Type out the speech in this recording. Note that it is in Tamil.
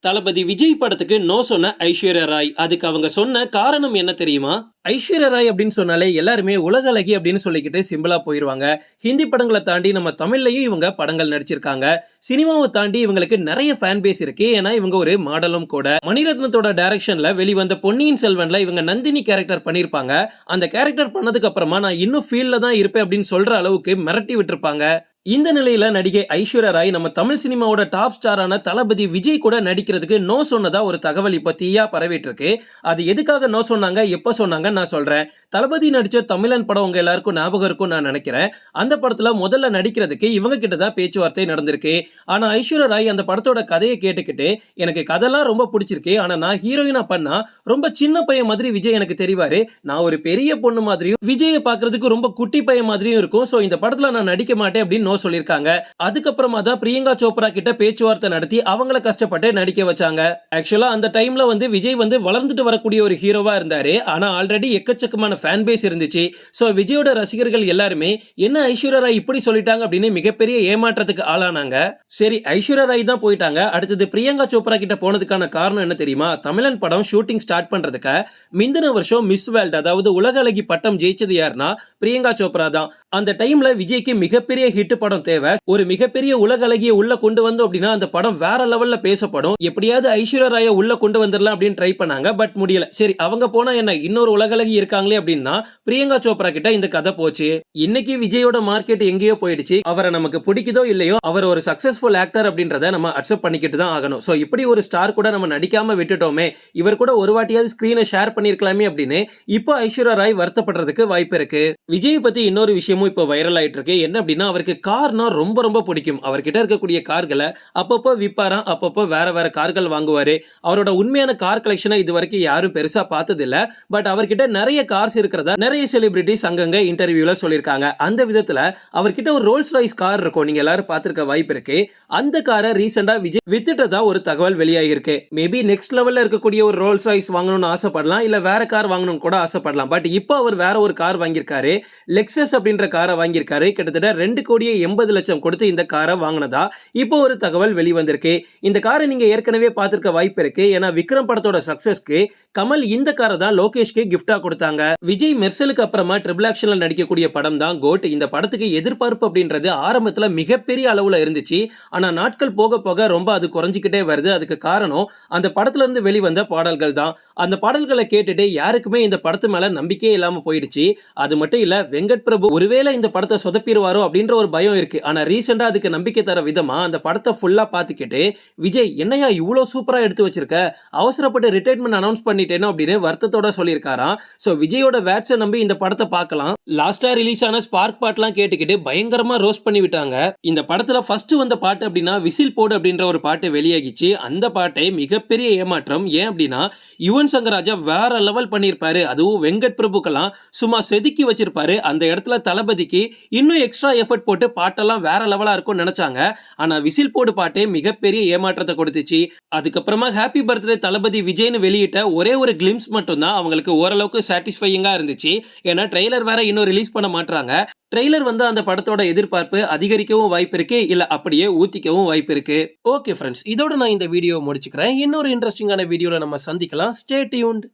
தளபதி விஜய் படத்துக்கு நோ சொன்ன ஐஸ்வர்யா ராய். அதுக்கு அவங்க சொன்ன காரணம் என்ன தெரியுமா? ஐஸ்வர்யா ராய் அப்படின்னு சொன்னாலே எல்லாருமே உலக அழகி அப்படின்னு சொல்லிக்கிட்டு சிம்பிளா போயிருவாங்க. ஹிந்தி படங்களை தாண்டி நம்ம தமிழ்லயும் இவங்க படங்கள் நடிச்சிருக்காங்க. சினிமாவை தாண்டி இவங்களுக்கு நிறைய ஃபேன் பேஸ் இருக்கு. ஏன்னா இவங்க ஒரு மாடலும் கூட. மணிரத்னத்தோட டைரக்ஷன்ல வெளிவந்த பொன்னியின் செல்வன்ல இவங்க நந்தினி கேரக்டர் பண்ணிருப்பாங்க. அந்த கேரக்டர் பண்ணதுக்கு அப்புறமா நான் இன்னும் ஃபீல்ட்ல தான் இருப்பேன் அப்படின்னு சொல்ற அளவுக்கு மிரட்டி விட்டுருப்பாங்க. இந்த நிலையில நடிகை ஐஸ்வர்யா ராய் நம்ம தமிழ் சினிமாவோட டாப் ஸ்டாரான தளபதி விஜய் கூட நடிக்கிறதுக்கு நோ சொன்னதா ஒரு தகவல் இப்ப தீயா பரவிட்டு இருக்கு. அது எதுக்காக நோ சொன்னாங்க, எப்ப சொன்னாங்க நான் சொல்றேன். தளபதி நடிச்ச தமிழன் படம் உங்க எல்லாருக்கும் ஞாபகம் இருக்கும் நான் நினைக்கிறேன். அந்த படத்துல முதல்ல நடிக்கிறதுக்கு இவங்க கிட்டதான் பேச்சுவார்த்தை நடந்திருக்கு. ஆனா ஐஸ்வர்யா ராய் அந்த படத்தோட கதையை கேட்டுக்கிட்டு எனக்கு கதைலாம் ரொம்ப பிடிச்சிருக்கு, ஆனா நான் ஹீரோயினா பண்ணா ரொம்ப சின்ன பையன் மாதிரி விஜய் எனக்கு தெரிவாரு, நான் ஒரு பெரிய பொண்ணு மாதிரியும் விஜயை பாக்குறதுக்கு ரொம்ப குட்டி பையன் மாதிரியும் இருக்கும். சோ இந்த படத்துல நான் நடிக்க மாட்டேன் அப்படின்னு சொல்லிருக்காங்க. அதுக்கப்புறமா தான் பிரியங்கா சோப்ரா கிட்ட பேச்சுவார்த்தை நடத்தி அவங்கள கஷ்டப்பட்டு நடிக்க வச்சாங்க. ஆக்சுவலா அந்த டைம்ல விஜய் வளர்ந்துட்டு வரக்கூடிய ஒரு ஹீரோவா இருந்தாரு. ஆனா ஆல்ரெடி எக்கச்சக்கமான ஃபேன் பேஸ் இருந்துச்சு. சோ விஜயோட ரசிகர்கள் எல்லாருமே என்ன ஐஸ்வர்யா ராய் இப்படி சொல்லிட்டாங்க அப்படின்னு மிகப்பெரிய ஏமாற்றத்துக்கு ஆளானாங்க. சரி, ஐஸ்வர்யா ராய் தான் போயிட்டாங்க. அடுத்தது பிரியங்கா சோப்ரா கிட்ட போனதுக்கான காரணம் என்ன தெரியுமா? தமிழன் படம் ஷூட்டிங் ஸ்டார்ட் பண்றதுக்கு முந்தின வருஷம் மிஸ் வேர்ல்ட் அதாவது உலக அழகி பட்டம் ஜெயிச்சது யாருன்னா பிரியங்கா சோப்ரா தான். அந்த டைம்ல விஜய்க்கு மிகப்பெரிய ஹிட் படம் தேவை. ஒரு மிகப்பெரிய உலக அழகிய உள்ள கொண்டு வந்தோம் அப்படின்னா அந்த படம் வேற லெவல்ல பேசப்படும். எப்படியாவது ஐஸ்வர்யா ராய உள்ள கொண்டு வந்துடலாம் அப்படின்னு ட்ரை பண்ணாங்க. பட் முடியல. சரி, அவங்க போனா என்ன, இன்னொரு உலக அழகி இருக்காங்களே அப்படின்னா பிரியங்கா சோப்ரா கிட்ட இந்த கதை போச்சு. இன்னைக்கு விஜயோட மார்க்கெட் எங்கேயோ போயிடுச்சு. அவரை நமக்கு பிடிக்குதோ இல்லையோ அவர் ஒரு சக்சஸ்ஃபுல் ஆக்டர் அப்படின்றத நம்ம அக்செப்ட் பண்ணிக்கிட்டு தான் ஆகணும். சோ இப்படி ஒரு ஸ்டார் கூட நம்ம நடிக்காம விட்டுட்டோமே, இவர் கூட ஒரு வாட்டியாவது ஸ்கிரீனை ஷேர் பண்ணிருக்கலாமே அப்படின்னு இப்போ ஐஸ்வர்யா ராய் வருத்தப்படுறதுக்கு வாய்ப்பு இருக்கு. விஜய் பத்தி இன்னொரு விஷயமும் இப்போ வைரல் ஆயிட்டு இருக்கு. என்ன அப்படின்னா அவருக்கு கார்னா ரொம்ப ரொம்ப பிடிக்கும். அவர்கிட்ட இருக்கக்கூடிய கார்களை அப்பப்போ விற்பாராம், அப்பப்போ வேற வேற கார்கள் வாங்குவாரு. அவரோட உண்மையான கார் கலெக்ஷனை இது வரைக்கும் யாரும் பெருசா பார்த்தது இல்ல. பட் அவர்கிட்ட நிறைய கார்ஸ் இருக்கிறதா நிறைய செலிபிரிட்டிஸ் அங்கங்க இன்டர்வியூல சொல்லியிருக்காங்க. அந்த விதத்துல அவர்கிட்ட ஒரு ரோல்ஸ் ராய்ஸ் கார் இருக்கும், நீங்க எல்லாரும் பார்த்திருக்க வாய்ப்பு இருக்கு. அந்த காரை ரீசெண்டா விஜய் வித்துட்டதா ஒரு தகவல் வெளியாகி இருக்கு. மேபி நெக்ஸ்ட் லெவல்ல இருக்கக்கூடிய ஒரு ரோல்ஸ் ராய்ஸ் வாங்கணும்னு ஆசைப்படலாம், இல்ல வேற கார் வாங்கணும்னு கூட ஆசைப்படலாம். பட் இப்போ அவர் வேற ஒரு கார் வாங்கியிருக்காரு. லெக்ஸஸ் அப்படின்ற காரை வாங்கியிருக்காரு. கிட்டத்தட்ட 2,80,00,000 கொடுத்து இந்த காரை வாங்கினதா இப்போ ஒரு தகவல் வெளிவந்திருக்கு. இந்த காரை நீங்க ஏற்கனவே பார்த்திருக்க வாய்ப்பு இருக்கு. ஏன்னா விக்ரம் படத்தோட சக்சஸ்க்கு கமல் இந்த காரை தான் லோகேஷ்க்கு கிஃப்டா கொடுத்தாங்க. விஜய் மெர்சலுக்கு அப்புறமா ட்ரிபிள் ஆக்ஷன்ல நடிக்கக்கூடிய படம் தான் கோட். இந்த படத்துக்கு எதிர்பார்ப்பு அப்படின்றது ஆரம்பத்துல மிகப்பெரிய அளவுல இருந்துச்சு. ஆனா நாட்கள் போக போக ரொம்ப அது குறைஞ்சிக்கிட்டே வருது. அதுக்கு காரணம் அந்த படத்துல இருந்து வெளிவந்த பாடல்கள் தான். அந்த பாடல்களை கேட்டுட்டு யாருக்குமே இந்த படத்து மேல நம்பிக்கையே இல்லாம போயிடுச்சு. அது மட்டும் இல்ல, வெங்கட் பிரபு ஒருவேளை இந்த படத்தை சொதப்பிடுவாரோ அப்படின்ற ஒரு பயம் இருக்கு. ஆனா ரீசெண்டா அதுக்கு நம்பிக்கை தர விதமா அந்த படத்தை ஃபுல்லா பாத்துக்கிட்டு விஜய் என்னையா இவ்வளவு சூப்பரா எடுத்து வச்சிருக்க, அவசரப்பட்டு ரிட்டையர்மெண்ட் அனௌன்ஸ் பண்ணிட்டேனோ அப்படின்னு வருத்தத்தோட சொல்லியிருக்காராம். சோ விஜயோட வேட்ஸை நம்பி இந்த படத்தை பார்க்கலாம். லாஸ்டா ரிலீஸ் ஆன ஸ்பார்க் பாட்லாம் கேட்டுக்கிட்டு பயங்கரமா ரோஸ்ட் பண்ணி விட்டாங்க. இந்த படத்துல ஃபர்ஸ்ட் வந்த பாட்டு அப்படின்னா விசில் போடு அப்படின்ற ஒரு பாட்டு வெளியாகிச்சு. அந்த பாட்டை மிகப்பெரிய ஏமாற்றம். ஏன் அப்படின்னா யுவன் சங்கர் ராஜா வேற லெவல் பண்ணியிருப்பாரு. அதுவும் வெங்கட் பிரபுக்கெல்லாம் சும்மா செதுக்கி வச்சிருப்பாரு. அந்த இடத்துல தளபதிக்கு இன்னும் எக்ஸ்ட்ரா எஃபர்ட் போட்டு பாட்டெல்லாம் வேற லெவலா இருக்கும் நினைச்சாங்க. ஆனா விசில் போடு பாட்டே மிகப்பெரிய ஏமாற்றத்தை கொடுத்துச்சு. அதுக்கப்புறமா ஹாப்பி பர்த்டே தளபதி விஜய்னு வெளியிட்ட ஒரே ஒரு கிளிம்ஸ் மட்டும் தான் அவங்களுக்கு ஓரளவுக்கு சாட்டிஸ்ஃபையிங்கா இருந்துச்சு. ஏன்னா ட்ரெய்லர் வேற இன்னும் ரிலீஸ் பண்ண மாட்டாங்க. ட்ரெய்லர் அந்த படத்தோட எதிர்பார்ப்பு அதிகரிக்கவும் வாய்ப்பு இருக்கு, இல்ல அப்படியே ஊத்திக்கவும் வாய்ப்பு இருக்கு. ஓகே ஃப்ரெண்ட்ஸ், இதோட நான் இந்த வீடியோ முடிச்சுக்கிறேன். இன்னொரு இன்ட்ரெஸ்டிங்கான வீடியோல நம்ம சந்திக்கலாம். Stay tuned.